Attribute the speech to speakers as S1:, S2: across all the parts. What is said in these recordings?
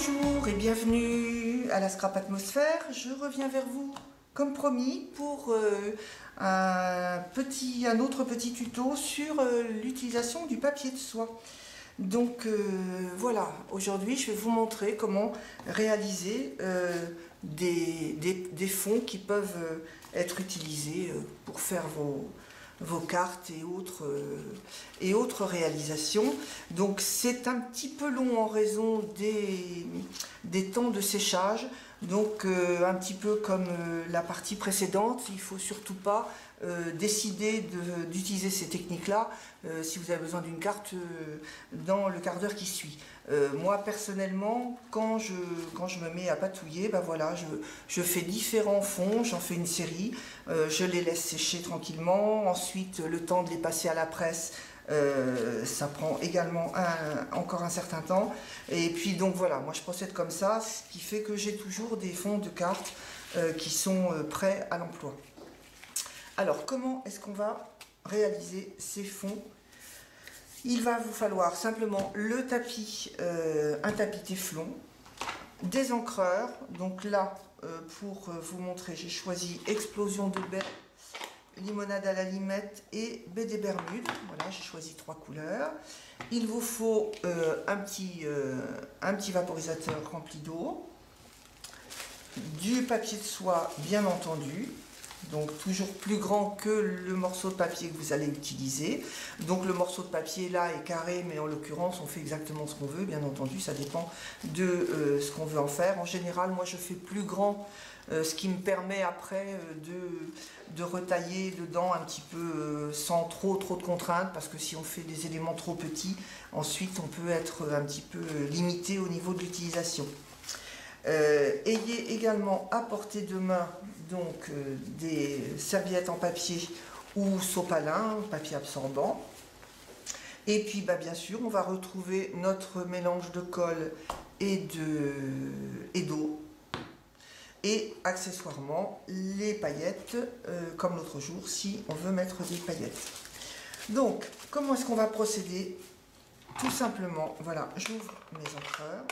S1: Bonjour et bienvenue à la Scrap Atmosphère. Je reviens vers vous comme promis pour un autre petit tuto sur l'utilisation du papier de soie. Donc voilà, aujourd'hui je vais vous montrer comment réaliser des fonds qui peuvent être utilisés pour faire vos cartes et autres réalisations. Donc c'est un petit peu long en raison des temps de séchage. Donc un petit peu comme la partie précédente, il ne faut surtout pas décider d'utiliser ces techniques-là si vous avez besoin d'une carte dans le quart d'heure qui suit. Moi personnellement, quand je me mets à patouiller, ben voilà, je fais différents fonds, j'en fais une série, je les laisse sécher tranquillement, ensuite le temps de les passer à la presse, ça prend également encore un certain temps, et puis donc voilà, moi je procède comme ça, ce qui fait que j'ai toujours des fonds de cartes qui sont prêts à l'emploi. Alors comment est-ce qu'on va réaliser ces fonds? Il va vous falloir simplement le tapis, un tapis téflon, des encreurs. Donc là, pour vous montrer, j'ai choisi Explosion de baie, Limonade à la limette et baie des Bermudes. Voilà, j'ai choisi 3 couleurs. Il vous faut un petit vaporisateur rempli d'eau, du papier de soie bien entendu, donc toujours plus grand que le morceau de papier que vous allez utiliser. Donc le morceau de papier là est carré, mais en l'occurrence on fait exactement ce qu'on veut, bien entendu, ça dépend de ce qu'on veut en faire. En général, moi je fais plus grand, ce qui me permet après de retailler dedans un petit peu sans trop de contraintes, parce que si on fait des éléments trop petits, ensuite on peut être un petit peu limité au niveau de l'utilisation. Ayez également à portée de main donc des serviettes en papier ou sopalin, papier absorbant. Et puis bah, bien sûr on va retrouver notre mélange de colle et d'eau. Et accessoirement les paillettes, comme l'autre jour si on veut mettre des paillettes. Donc comment est-ce qu'on va procéder? Tout simplement, voilà, j'ouvre mes encreurs.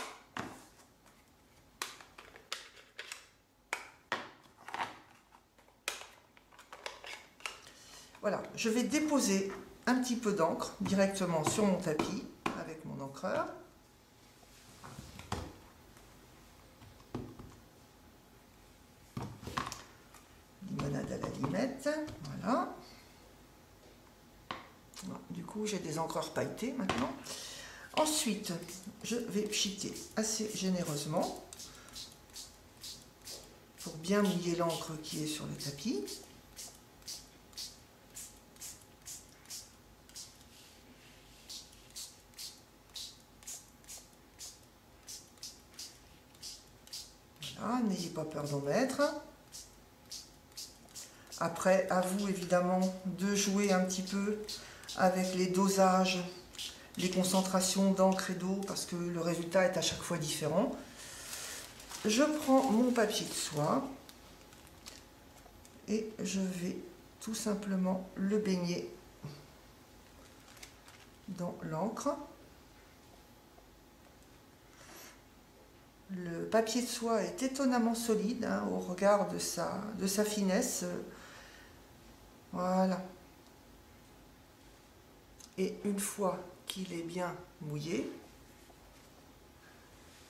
S1: Voilà, je vais déposer un petit peu d'encre directement sur mon tapis avec mon encreur. Limonade à la limette, voilà. Du coup, j'ai des encreurs pailletés maintenant. Ensuite, je vais pchiter assez généreusement pour bien mouiller l'encre qui est sur le tapis. N'ayez pas peur d'en mettre. Après, à vous évidemment de jouer un petit peu avec les dosages, les concentrations d'encre et d'eau, parce que le résultat est à chaque fois différent. Je prends mon papier de soie et je vais tout simplement le baigner dans l'encre. Le papier de soie est étonnamment solide hein, au regard de sa finesse. Voilà. Et une fois qu'il est bien mouillé,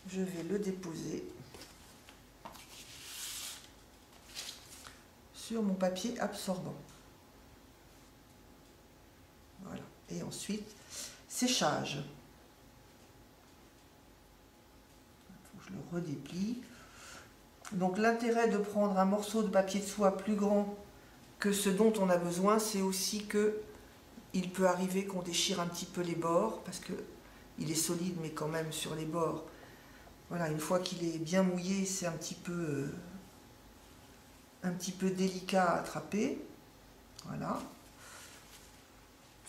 S1: je vais le déposer sur mon papier absorbant. Voilà. Et ensuite, séchage. Je le redéplie. Donc l'intérêt de prendre un morceau de papier de soie plus grand que ce dont on a besoin, c'est aussi que il peut arriver qu'on déchire un petit peu les bords, parce que il est solide mais quand même sur les bords. Voilà, une fois qu'il est bien mouillé, c'est un petit peu délicat à attraper. Voilà.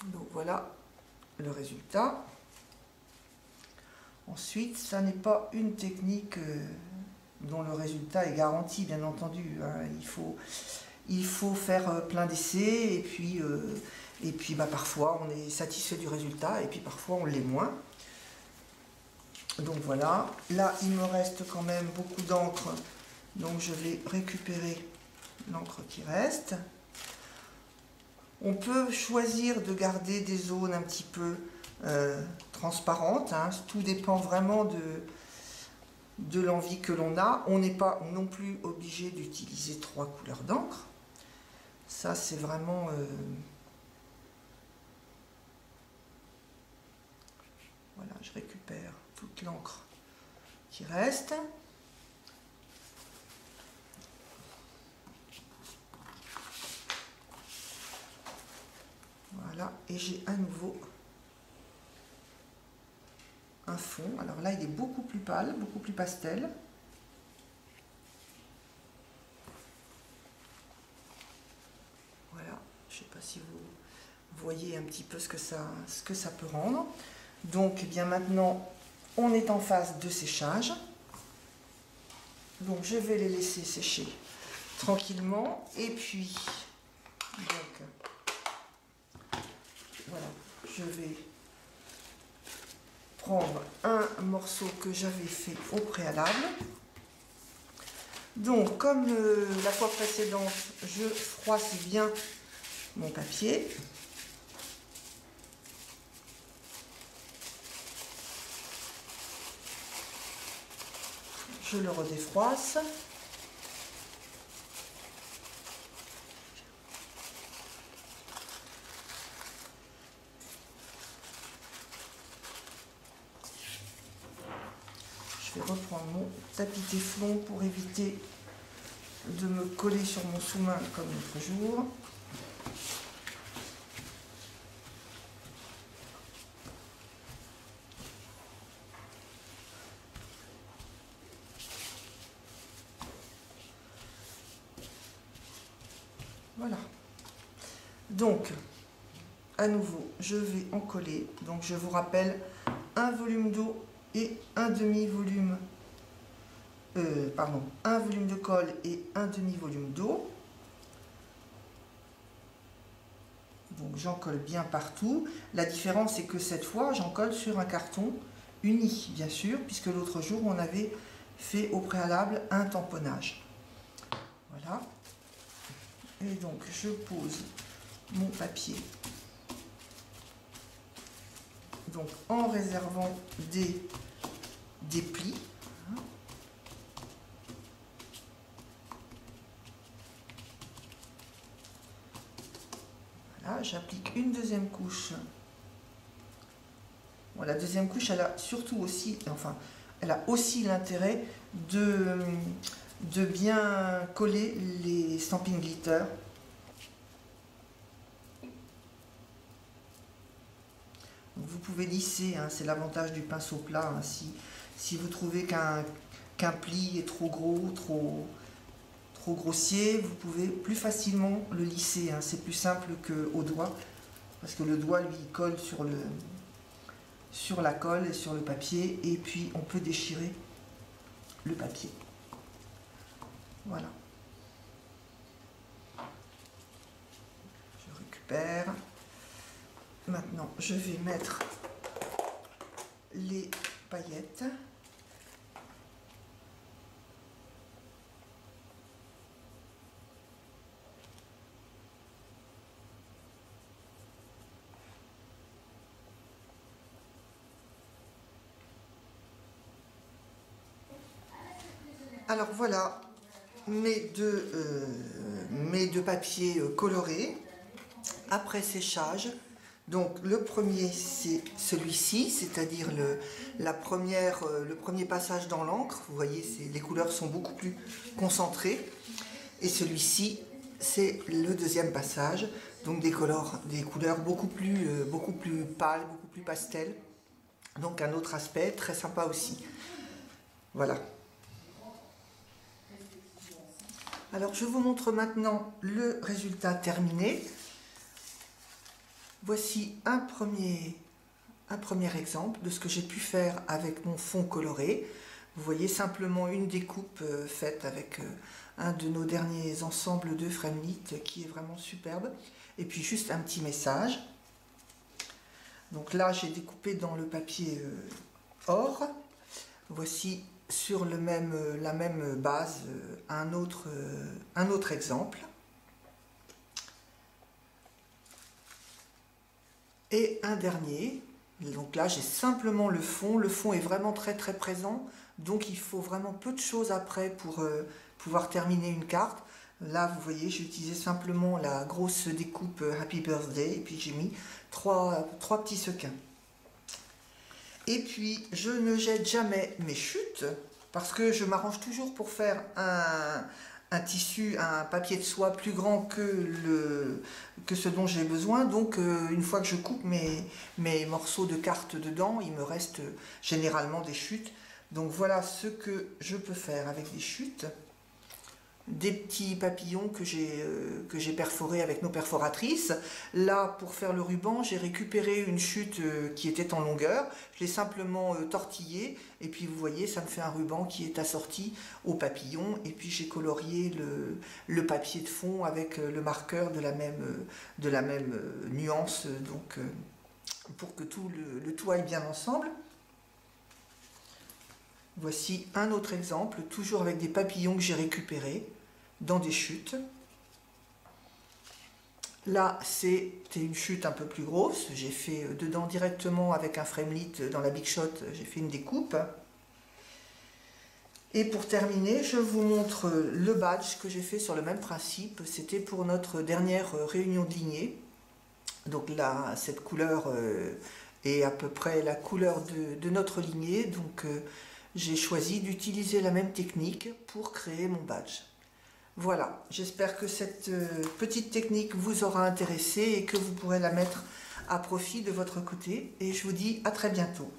S1: Donc voilà le résultat. Ensuite, ça n'est pas une technique dont le résultat est garanti, bien entendu. Hein. Il faut faire plein d'essais, et puis bah, parfois on est satisfait du résultat, et puis parfois on l'est moins. Donc voilà, là il me reste quand même beaucoup d'encre, donc je vais récupérer l'encre qui reste. On peut choisir de garder des zones un petit peu transparentes, hein. Tout dépend vraiment de l'envie que l'on a. On n'est pas non plus obligé d'utiliser 3 couleurs d'encre. Ça c'est vraiment... Voilà, je récupère toute l'encre qui reste. Voilà, et j'ai à nouveau un fond. Alors là, il est beaucoup plus pâle, beaucoup plus pastel. Voilà, je ne sais pas si vous voyez un petit peu ce que ça peut rendre. Donc, eh bien maintenant, on est en phase de séchage. Donc, je vais les laisser sécher tranquillement. Et puis, donc, voilà, je vais prendre un morceau que j'avais fait au préalable. Donc, comme la fois précédente, je froisse bien mon papier. Je le redéfroisse. Je vais reprendre mon tapis téflon pour éviter de me coller sur mon sous-main comme l'autre jour. Voilà. Donc, à nouveau, je vais en coller. Donc, je vous rappelle, un volume d'eau et un demi-volume, un volume de colle et un demi-volume d'eau. Donc, j'en colle bien partout. La différence, c'est que cette fois, j'en colle sur un carton uni, bien sûr, puisque l'autre jour, on avait fait au préalable un tamponnage. Voilà. Et donc, je pose mon papier, donc en réservant des plis. Voilà, j'applique une deuxième couche. Bon, la deuxième couche, elle a surtout aussi, enfin, elle a aussi l'intérêt de bien coller les stamping glitter. Donc vous pouvez lisser, hein, c'est l'avantage du pinceau plat. Hein, si vous trouvez qu'un pli est trop gros, trop grossier, vous pouvez plus facilement le lisser. Hein, c'est plus simple qu'au doigt, parce que le doigt lui colle sur la colle et sur le papier, et puis on peut déchirer le papier. Voilà. Je récupère. Maintenant, je vais mettre les paillettes. Alors voilà mes deux papiers colorés après séchage. Donc le premier c'est celui-ci, c'est-à-dire le premier passage dans l'encre. Vous voyez, les couleurs sont beaucoup plus concentrées. Et celui-ci c'est le deuxième passage, donc des couleurs beaucoup plus pâles, beaucoup plus pastel. Donc un autre aspect très sympa aussi. Voilà. Alors je vous montre maintenant le résultat terminé. Voici un premier exemple de ce que j'ai pu faire avec mon fond coloré. Vous voyez simplement une découpe faite avec un de nos derniers ensembles de Fremlit qui est vraiment superbe. Et puis juste un petit message. Donc là j'ai découpé dans le papier or. Voici sur la même base un autre exemple. Et un dernier. Donc là, j'ai simplement le fond. Le fond est vraiment très très présent. Donc il faut vraiment peu de choses après pour pouvoir terminer une carte. Là, vous voyez, j'ai utilisé simplement la grosse découpe Happy Birthday. Et puis j'ai mis trois petits sequins. Et puis, je ne jette jamais mes chutes. Parce que je m'arrange toujours pour faire un tissu, un papier de soie plus grand que ce dont j'ai besoin. Donc une fois que je coupe mes morceaux de carte dedans, il me reste généralement des chutes. Donc voilà ce que je peux faire avec des chutes. Des petits papillons que j'ai perforés avec nos perforatrices. Là, pour faire le ruban, j'ai récupéré une chute qui était en longueur. Je l'ai simplement tortillée. Et puis, vous voyez, ça me fait un ruban qui est assorti au papillon. Et puis, j'ai colorié le papier de fond avec le marqueur de la même nuance. Donc, pour que le tout aille bien ensemble. Voici un autre exemple, toujours avec des papillons que j'ai récupérés dans des chutes. Là, c'était une chute un peu plus grosse. J'ai fait dedans directement avec un framelit dans la Big Shot, j'ai fait une découpe. Et pour terminer, je vous montre le badge que j'ai fait sur le même principe. C'était pour notre dernière réunion de lignée. Donc là, cette couleur est à peu près la couleur de notre lignée. Donc j'ai choisi d'utiliser la même technique pour créer mon badge. Voilà, j'espère que cette petite technique vous aura intéressé et que vous pourrez la mettre à profit de votre côté. Et je vous dis à très bientôt.